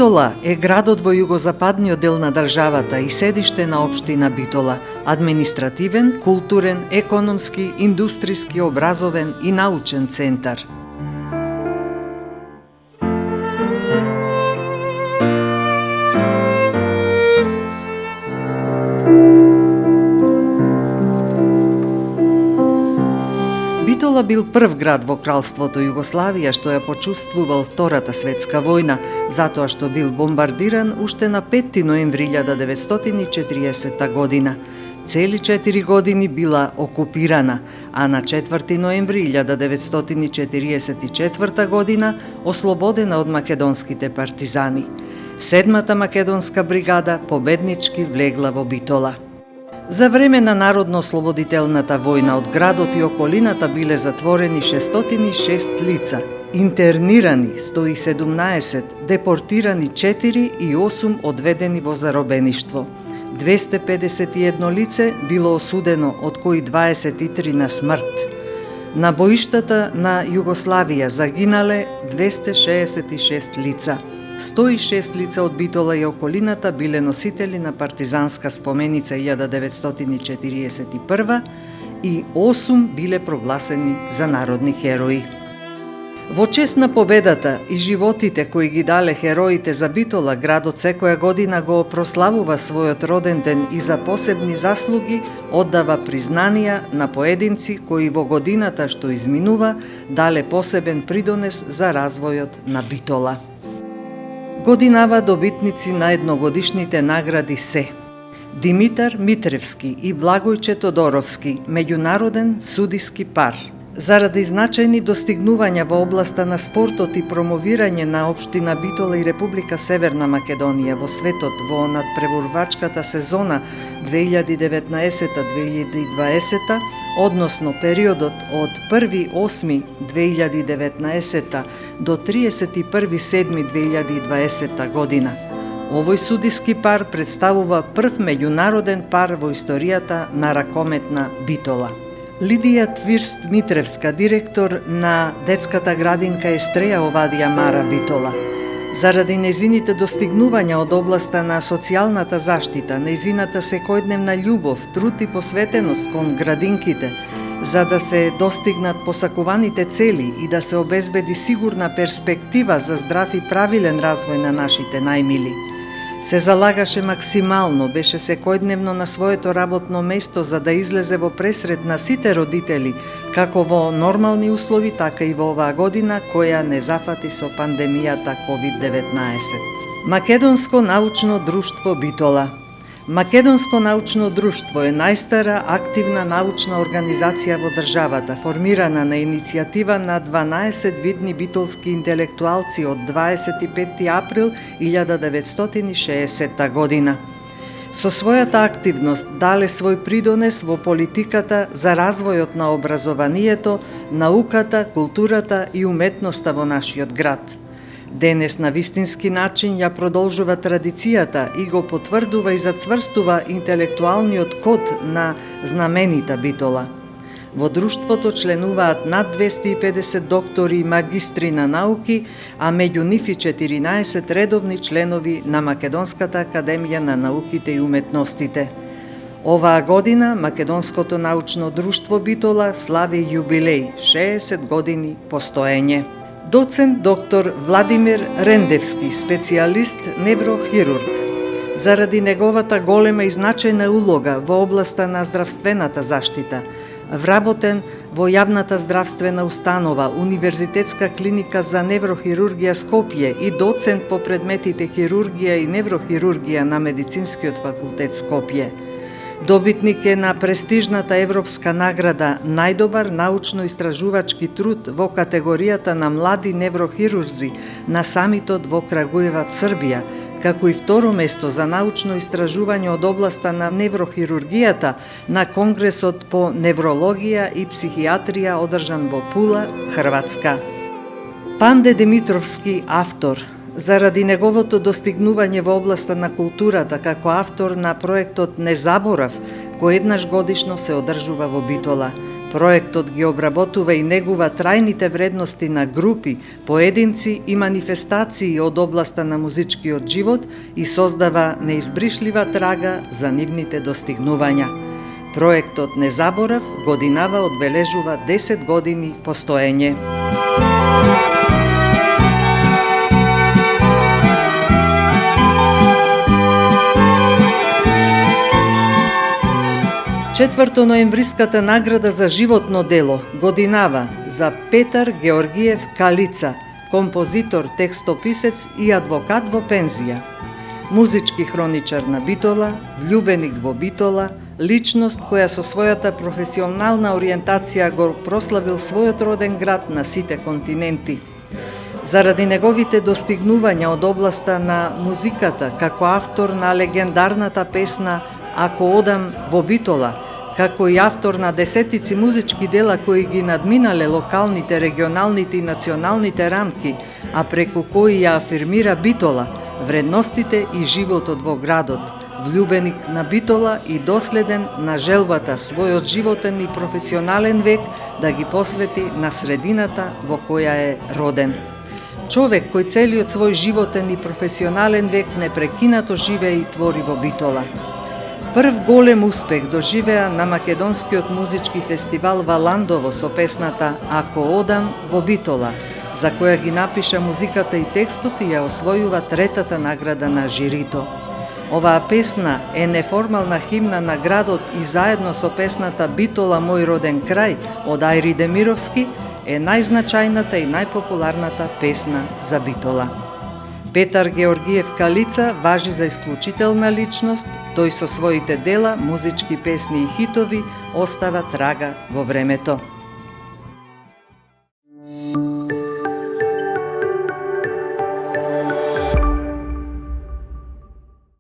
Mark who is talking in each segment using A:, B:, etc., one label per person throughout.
A: Битола е градот во југозападниот дел на државата и седиште на општина Битола, административен, културен, економски, индустријски, образовен и научен центар. Битола бил прв град во кралството Југославија што ја почувствувал Втората светска војна, затоа што бил бомбардиран уште на 5 ноември 1940 година. Цели 4 години била окупирана, а на 4 ноември 1944 година ослободена од македонските партизани. 7-та македонска бригада победнички влегла во Битола. За време на Народно-ослободителната војна од градот и околината биле затворени 606 лица, интернирани 117, депортирани 4 и 8 одведени во заробеништво. 251 лице било осудено, од кои 23 на смрт. На боиштата на Југославија загинале 266 лица. 106 лица од Битола и околината биле носители на партизанска споменица 1941 и 8 биле прогласени за народни херои. Во чест на победата и животите кои ги дале хероите за Битола, градот секоја година го прославува својот роден ден и за посебни заслуги оддава признанија на поединци кои во годината што изминува дале посебен придонес за развојот на Битола. Годинава добитници на едногодишните награди се Димитар Митревски и Благојче Тодоровски, меѓународен судиски пар. Заради значајни достигнувања во областа на спортот и промовирање на општина Битола и Република Северна Македонија во светот во надпреварувачката сезона 2019-2020, односно периодот од 1.8.2019 до 31.7.2020 година. Овој судиски пар представува прв меѓународен пар во историјата на ракометна Битола. Лидија Твирст Митревска, директор на детската градинка Естреја Овадија Мара Битола. Заради незините достигнувања од областа на социјалната заштита, незината секојдневна љубов, труд и посветеност кон градинките, за да се достигнат посакуваните цели и да се обезбеди сигурна перспектива за здрав и правилен развој на нашите најмили. Се залагаше максимално, беше секојдневно на своето работно место за да излезе во пресрет на сите родители, како во нормални услови, така и во оваа година која не зафати со пандемијата COVID-19. Македонско научно друштво Битола. Македонско научно друштво е најстара активна научна организација во државата, формирана на иницијатива на 12 видни битолски интелектуалци од 25 април 1960 година. Со својата активност дале свој придонес во политиката за развојот на образованието, науката, културата и уметноста во нашиот град. Денес на вистински начин ја продолжува традицијата и го потврдува и зацврстува интелектуалниот код на знаменита Битола. Во друштвото членуваат над 250 доктори и магистри на науки, а меѓу нив и 14 редовни членови на Македонската академија на науките и уметностите. Оваа година Македонското научно друштво Битола слави јубилеј 60 години постоење. Доцент доктор Владимир Рендевски, специјалист неврохирург. Заради неговата голема и значајна улога во областа на здравствената заштита, вработен во јавната здравствена установа, Универзитетска клиника за неврохирургија Скопје и доцент по предметите хирургија и неврохирургија на Медицинскиот факултет Скопје. Добитник е на престижната европска награда Најдобар научно-истражувачки труд во категоријата на млади неврохирурзи на самитот во Крагуеваc, Србија, како и второ место за научно истражување од областа на неврохирургијата на Конгресот по неврологија и психијатрија одржан во Пула, Хрватска. Панде Димитровски, автор. Заради неговото достигнување во областа на културата како автор на проектот Не заборав, кој еднаш годишно се одржува во Битола. Проектот ги обработува и негува трајните вредности на групи, поединци и манифестации од областа на музичкиот живот и создава неизбришлива трага за нивните достигнувања. Проектот Не заборав годинава одбележува 10 години постоење. Четврто ноемвриската награда за животно дело годинава за Петар Георгиев Калица, композитор, текстописец и адвокат во пензија. Музички хроничар на Битола, влюбеник во Битола, личност која со својата професионална ориентација го прославил својот роден град на сите континенти. Заради неговите достигнувања од областа на музиката, како автор на легендарната песна Ако одам во Битола, како и автор на десетици музички дела кои ги надминале локалните, регионалните и националните рамки, а преку кои ја афирмира Битола, вредностите и животот во градот, влюбеник на Битола и доследен на желбата својот животен и професионален век да ги посвети на средината во која е роден. Човек кој целиот свој животен и професионален век непрекинато живее и твори во Битола. Прв голем успех доживеа на македонскиот музички фестивал Валандово со песната Ако одам во Битола, за која ги напиша музиката и текстот и ја освојува третата награда на жирито. Оваа песна е неформална химна на градот и заедно со песната Битола мој роден крај од Ајри Демировски е најзначајната и најпопуларната песна за Битола. Петар Георгиев Калица важи за исклучителна личност, тој со своите дела, музички песни и хитови остава трага во времето.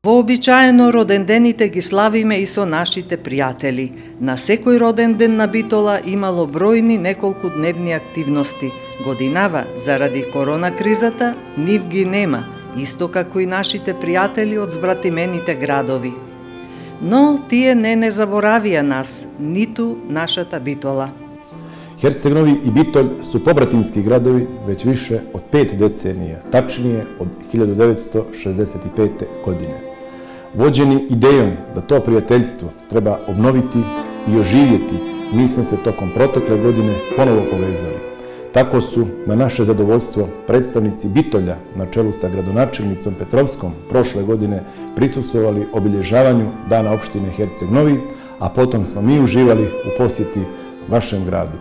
A: Вообичаено родендените ги славиме и со нашите пријатели. На секој роден ден на Битола имало бројни неколку дневни активности. Годинава, заради корона кризата, нив ги нема, исто како и нашите пријатели од збратимените градови. Но тие не заборавија нас, ниту нашата Битола.
B: Herceg Novi i Bitolj su pobratимски градови веќе више од 5 деценија, тачније од 1965. године. Vođeni idejom da to prijateljstvo treba obnoviti i oživjeti, mi smo se tokom protekle godine ponovo povezali. Tako su, na naše zadovoljstvo, predstavnici Bitolja na čelu sa gradonačelnicom Petrovskom prošle godine prisustvovali obilježavanju Dana opštine Herceg Novi, a potom smo mi uživali u posjeti vašem gradu.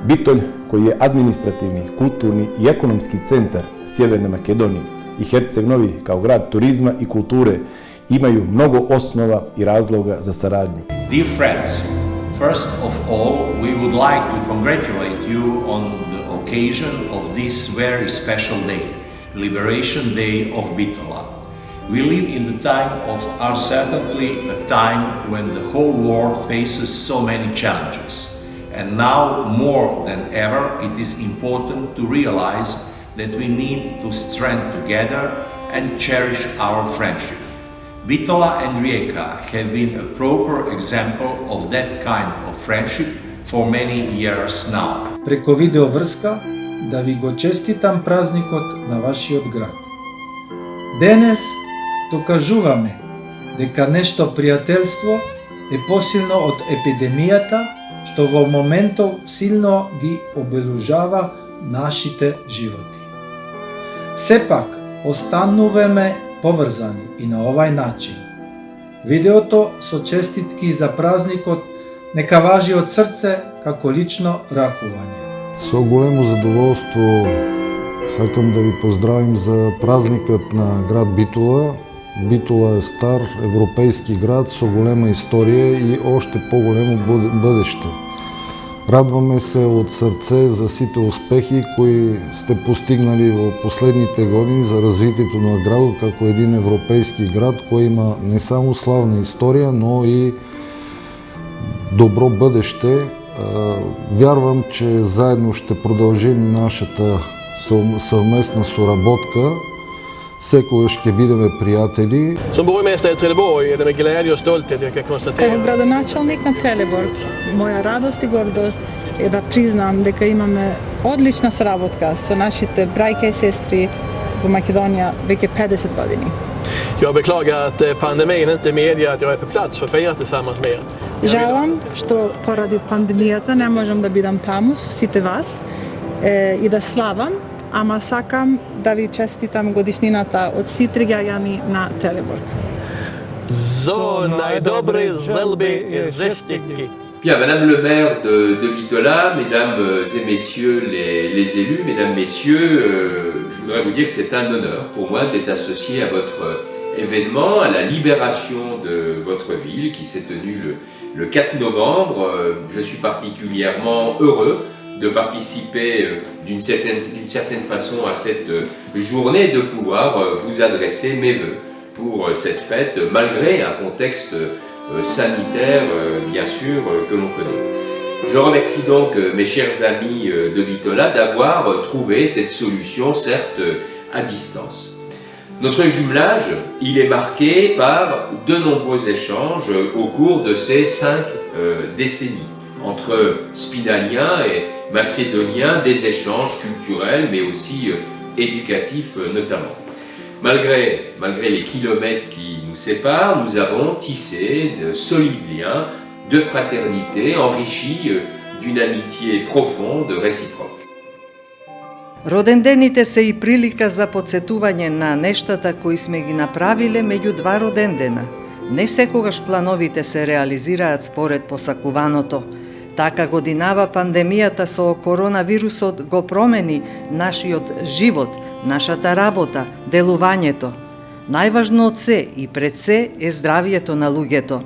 B: Bitolj, koji je administrativni, kulturni i ekonomski centar Sjeverne Makedonije, i Herceg Novi kao grad turizma i kulture imaju mnogo osnova i razloga za saradnju.
C: Dear friends, first of all, we would like to congratulate you on the occasion of this very special day, Liberation Day of Bitola. We live in the time of uncertainty, a time when the whole world faces so many challenges. And now, more than ever, it is important to realize that we need to strengthen together and cherish our friendship. Bitola and Rijeka have been a proper example of that kind of friendship for many years now.
D: Преко видеоврска да ви го честитам празникот на вашиот град. Денес докажуваме дека нешто пријателство е посилно од епидемијата, што во моментов силно ги обелужава нашите животи. Сепак, остануваме поврзани и на овај начин. Видеото со честитки за празникот нека важи од срце како лично ракување.
E: Со големо задоволство сакам да ви поздравим за празникот на град Битола. Битола е стар европейски град со голема историја и оште поголемо бъдеще. Радваме се од срце за сите успехи кои сте постигнали во последните години за развитието на градот како един европейски град кој има не само славна историја, но и добро бъдеще. Вярвам, че заедно ще продължим нашата съвместна соработка секогаш ќе бидеме пријатели.
F: Som borgmästare i Trelleborg är det med glädje och stolthet jag kan
G: Како
F: konstatera
G: градоначалник на Трелеборг, моја радост и гордост е да признам дека имаме одлична соработка со нашите брајка и сестри во Македонија веќе 50 години.
F: Jag beklagar att pandemin inte medger att jag är på plats för att fira tillsammans med er.
G: Жалам што поради пандемијата не можам да бидам таму со сите вас и да славам, ама сакам да ви честитам годишнината од сите граѓани на Трелеборг.
F: Så najdobry zelby zestitki.
H: Bien, Madame le maire de Bitola, Mesdames et Messieurs les élus, Mesdames, Messieurs, je voudrais vous dire que c'est un honneur pour moi d'être associé à votre événement, à la libération de votre ville qui s'est tenue le 4 novembre. Je suis particulièrement heureux de participer d'une certaine façon à cette journée et de pouvoir vous adresser mes vœux pour cette fête, malgré un contexte sanitaire, bien sûr, que l'on connaît. Je remercie donc mes chers amis de Bitola d'avoir trouvé cette solution, certes à distance. Notre jumelage, il est marqué par de nombreux échanges au cours de ces 5 décennies entre Spinaliens et Macédoniens, des échanges culturels mais aussi éducatifs notamment. Malgré les kilomètres qui nous séparent, nous avons tissé de solides liens de fraternité enrichis d'une amitié profonde, réciproque.
A: Родендените се и прилика за подсетување на нештата кои сме ги направиле меѓу два родендена. Не секогаш плановите се реализираат според посакуваното. Така годинава пандемијата со коронавирусот го промени нашиот живот, нашата работа, делувањето. Најважно од се и пред се е здравието на луѓето.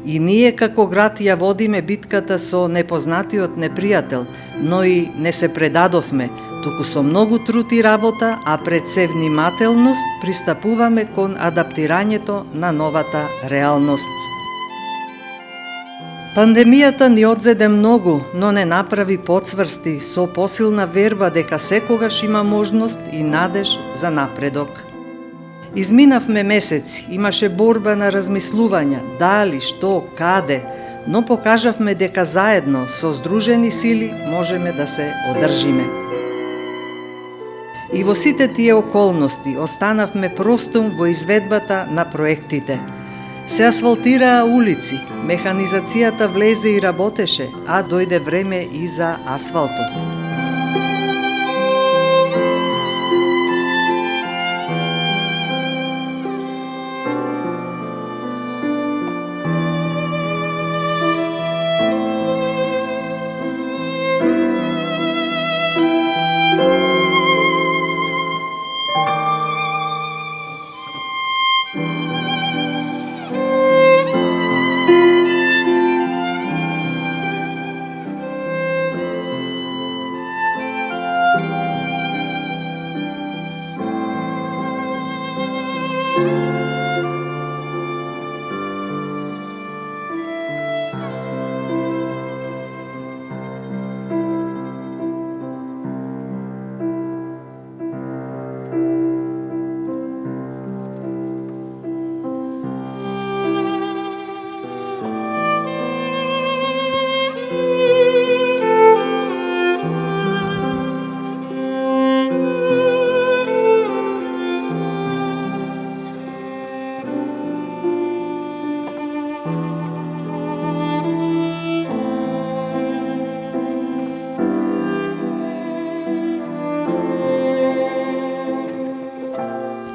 A: И ние како град ја водиме битката со непознатиот непријател, но и не се предадовме, туку со многу труд и работа, а пред се внимателност пристапуваме кон адаптирањето на новата реалност. Пандемијата ни одзеде многу, но не направи поцврсти со посилна верба дека секогаш има можност и надеж за напредок. Изминавме месеци, имаше борба на размислувања, дали, што, каде, но покажавме дека заедно со здружени сили можеме да се одржиме. И во сите тие околности останавме простум во изведбата на проектите. Се асфалтираа улици, механизацијата влезе и работеше, а дојде време и за асфалтот.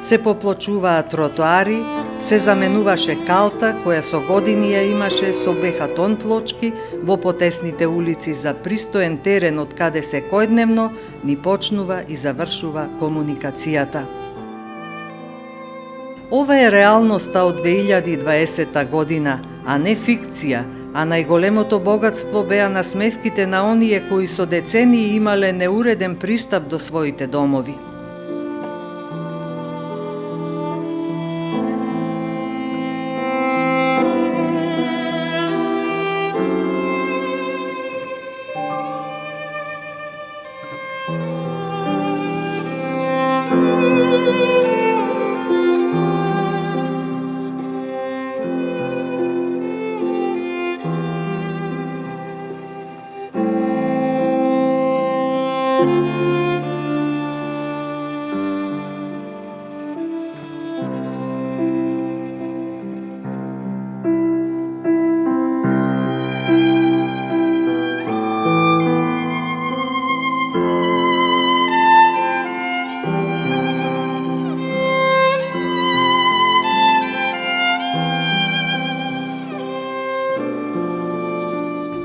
A: Се поплочуваа тротоари, се заменуваше калта која со години ја имаше со бехатон плочки во потесните улици за пристоен терен од каде секојдневно ни почнува и завршува комуникацијата. Ова е реалноста од 2020 година, а не фикција, а најголемото богатство беа насмевките на оние кои со децении имале неуреден пристап до своите домови.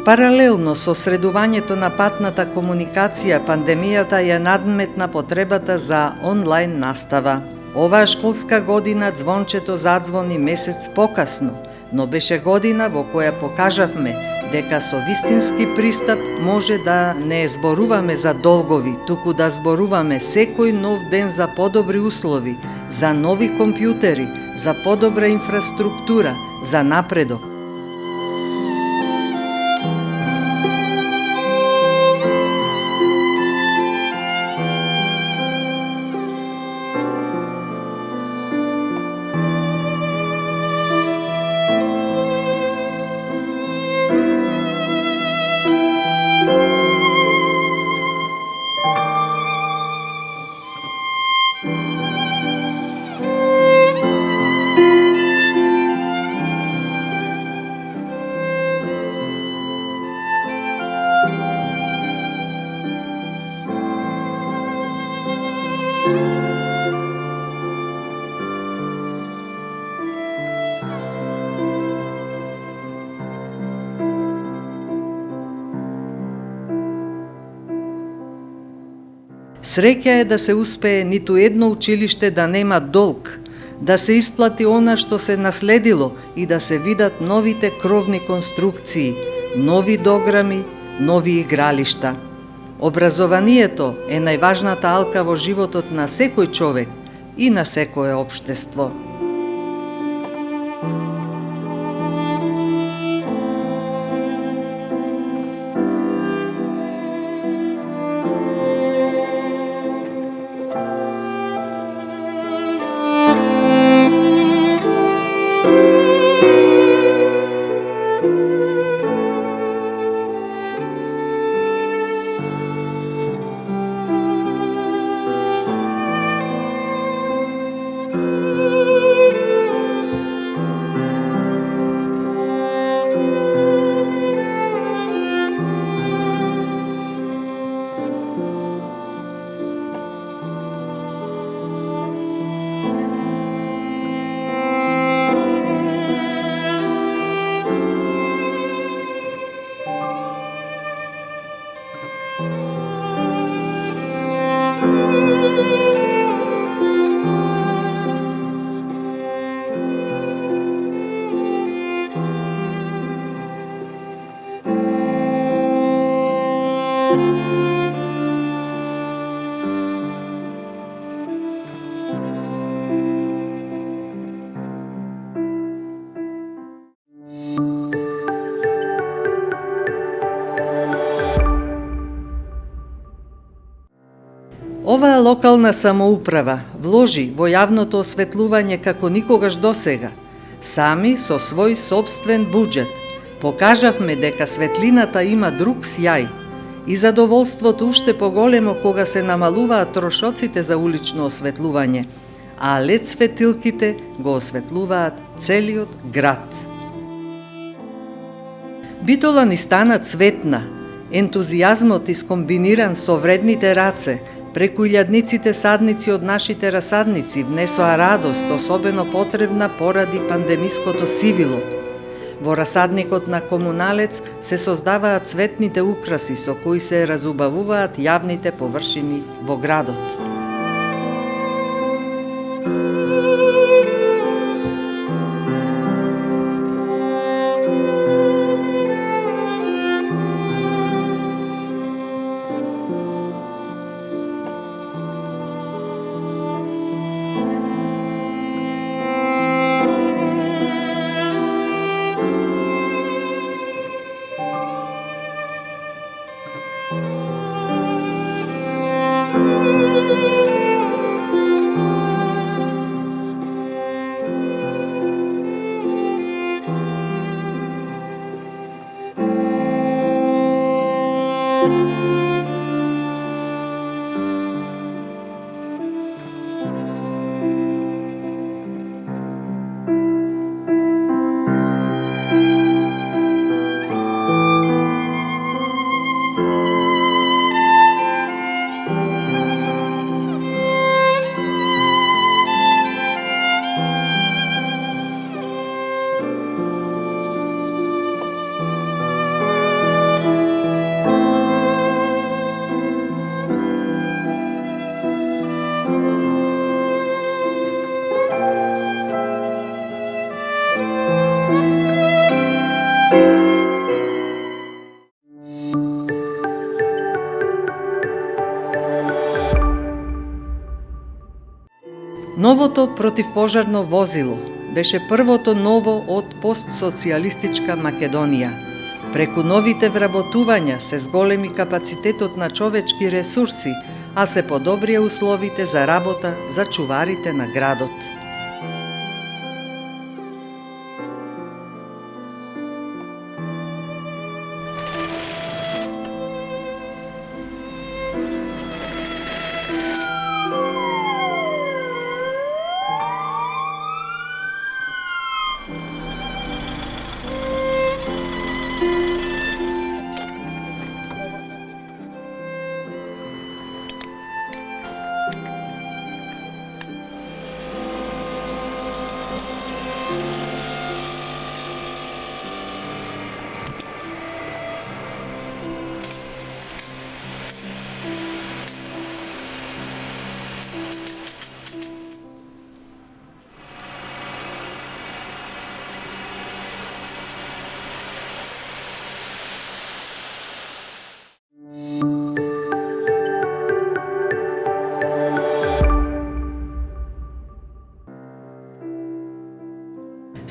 A: Паралелно со средувањето на патната комуникација, пандемијата ја надметна потребата за онлайн настава. Оваа школска година звончето задзвони месец покасно, но беше година во која покажавме дека со вистински пристап може да не зборуваме за долгови, туку да зборуваме секој нов ден за подобри услови, за нови компјутери, за подобра инфраструктура, за напредок. Среќа е да се успее ниту едно училиште да нема долг, да се исплати она што се наследило и да се видат новите кровни конструкции, нови дограми, нови игралишта. Образованието е најважната алка во животот на секој човек и на секое општество. Оваа локална самоуправа вложи во јавното осветлување како никогаш досега, сами со свој сопствен буџет. Покажавме дека светлината има друг сјај и задоволството уште поголемо кога се намалуваат трошоците за улично осветлување, а лед светилките го осветлуваат целиот град. Битола ни стана цветна, ентузијазмот искомбиниран со вредните раце, преку илјадниците садници од нашите расадници внесоа радост, особено потребна поради пандемиското сивило. Во расадникот на комуналец се создаваат цветните украси со кои се разубавуваат јавните површини во градот. Новото противпожарно возило беше првото ново од постсоцијалистичка Македонија. Преку новите вработувања се зголеми капацитетот на човечки ресурси, а се подобрија условите за работа за чуварите на градот.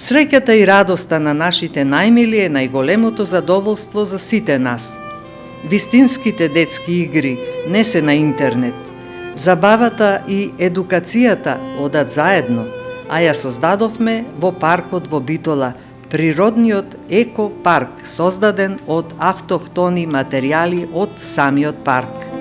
A: Среќата и радоста на нашите најмили е најголемото задоволство за сите нас. Вистинските детски игри не се на интернет. Забавата и едукацијата одат заедно, а ја создадовме во паркот во Битола, природниот еко-парк создаден од автохтони материјали од самиот парк.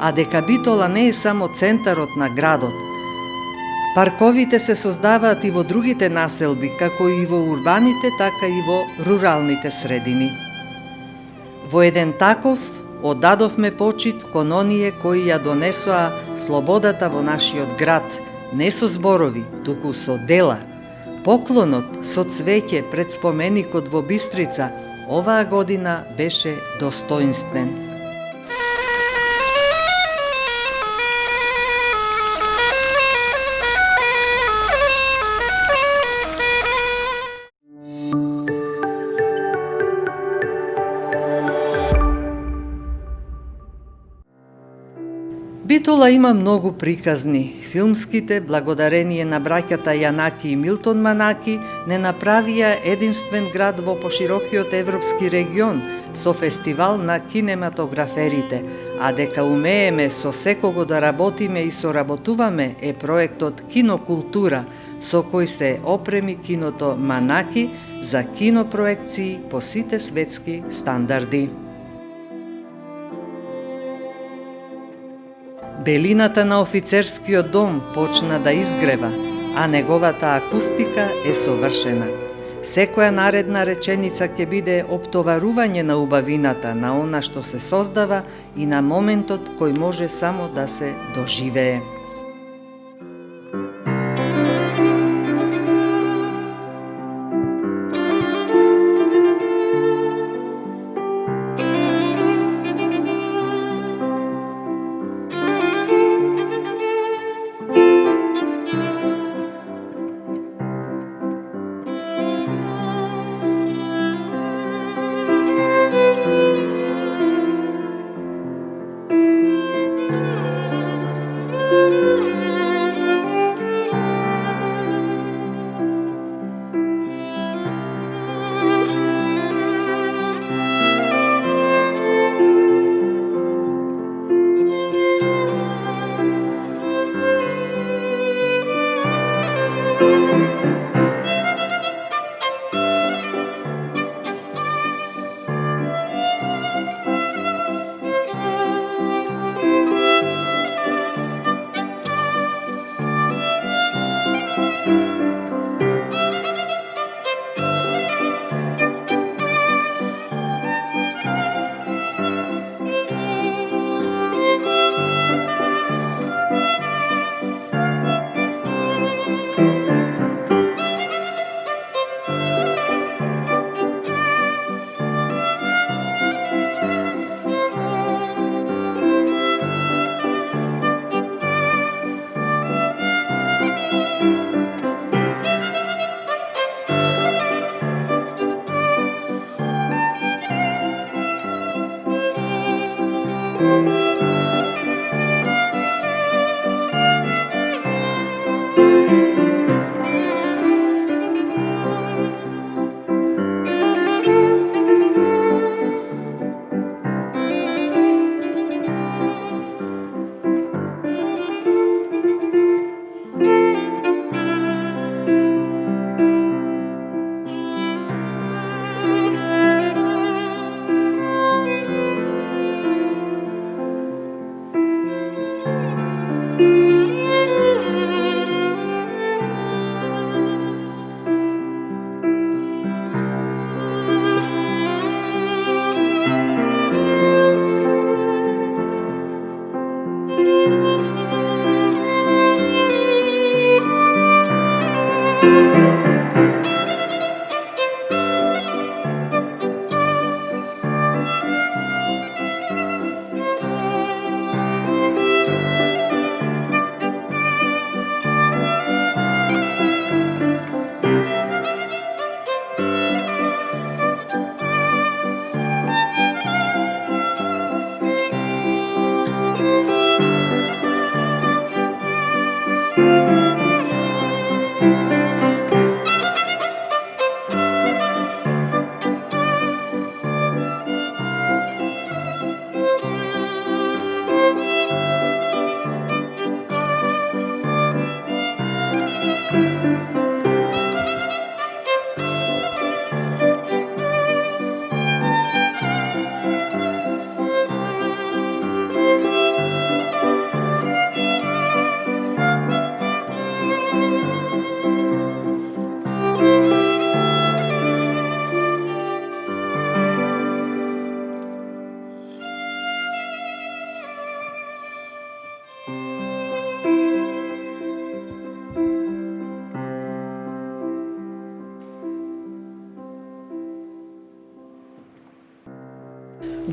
A: А дека Битола не е само центарот на градот. Парковите се создаваат и во другите населби, како и во урбаните, така и во руралните средини. Во еден таков оддадовме почит кон оние кои ја донесоа слободата во нашиот град, не со зборови, туку со дела. Поклонот со цвеќе пред споменикот во Бистрица оваа година беше достоинствен. Битола има многу приказни. Филмските, благодарение на браќата Јанаки и Милтон Манаки, не направија единствен град во поширокиот европски регион со фестивал на кинематограферите, а дека умееме со секого да работиме и соработуваме е проектот Кинокултура, со кој се опреми киното Манаки за кинопроекции по сите светски стандарди. Белината на офицерскиот дом почна да изгрева, а неговата акустика е совршена. Секоја наредна реченица ќе биде оптоварување на убавината на она што се создава и на моментот кој може само да се доживее.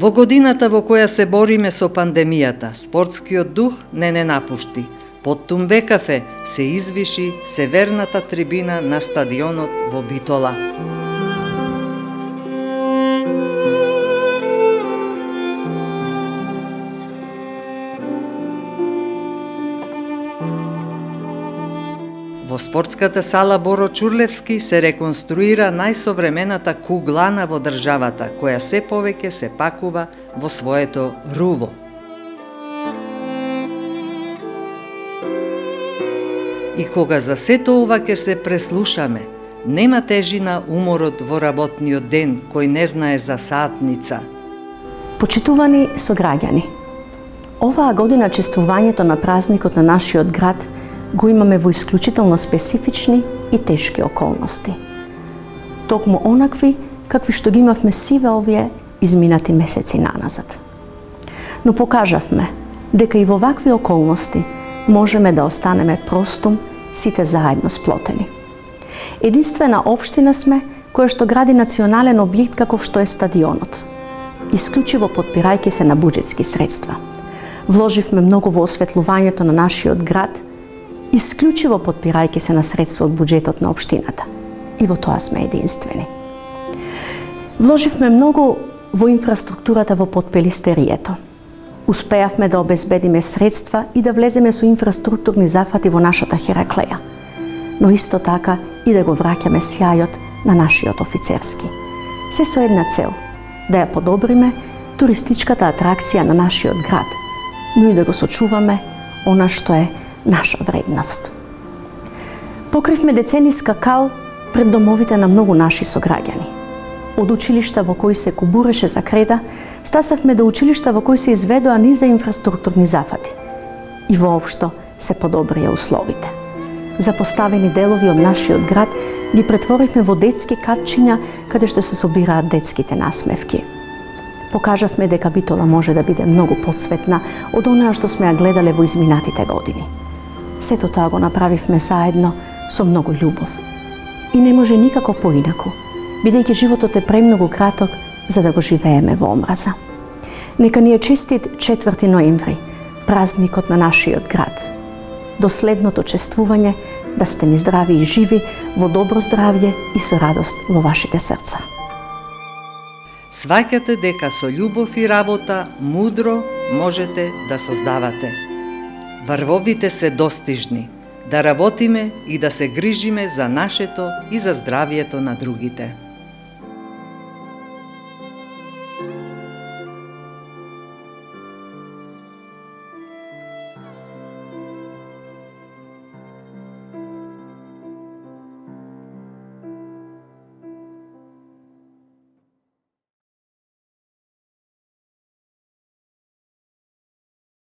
A: Во годината во која се бориме со пандемијата, спортскиот дух не напушти. Под Тумбекафе се извиши северната трибина на стадионот во Битола. Во спортската сала Боро Чурлевски се реконструира најсовремената куглана во државата, која се повеќе се пакува во своето руво. И кога за сето ова ќе се преслушаме, нема тежина уморот во работниот ден кој не знае за саатница.
I: Почитувани сограѓани, оваа година чествувањето на празникот на нашиот град го имаме во исклучително специфични и тешки околности. Токму онакви какви што ги имавме сиве овие изминати месеци наназад. Но покажавме дека и во вакви околности можеме да останеме простум сите заедно сплотени. Единствена општина сме која што гради национален објект каков што е стадионот, исклучиво подпирајќи се на буџетски средства. Вложивме многу во осветлувањето на нашиот град, исклучиво подпирајќи се на средства од буџетот на општината. И во тоа сме единствени. Вложивме многу во инфраструктурата во Потпелистерието. Успеавме да обезбедиме средства и да влеземе со инфраструктурни зафати во нашата Хераклеја, но исто така и да го враќаме сјајот на нашиот офицерски. Се со една цел, да ја подобриме туристичката атракција на нашиот град, но и да го сочуваме она што е наша вредност. Покривме децениска кал пред домовите на многу наши сограѓани. Од училишта во кои се кубуреше за креда, стасавме до училишта во кои се изведоа низа инфраструктурни зафати. И воопшто се подобрија условите. Запоставени делови од нашиот град ги претворивме во детски катчиња каде што се собираат детските насмевки. Покажавме дека Битола може да биде многу поцветна од онаа што сме ја гледале во изминатите години. Сето тоа го направивме заедно со многу љубов. И не може никако поинаку, бидејќи животот е премногу краток за да го живееме во омраза. Нека ни е честит 4 ноември, празникот на нашиот град. До следното чествување да сте ни здрави и живи, во добро здравје и со радост во вашите срца.
A: Сваќате дека со љубов и работа, мудро можете да создавате. Врвовите се достижни, да работиме и да се грижиме за нашето и за здравието на другите.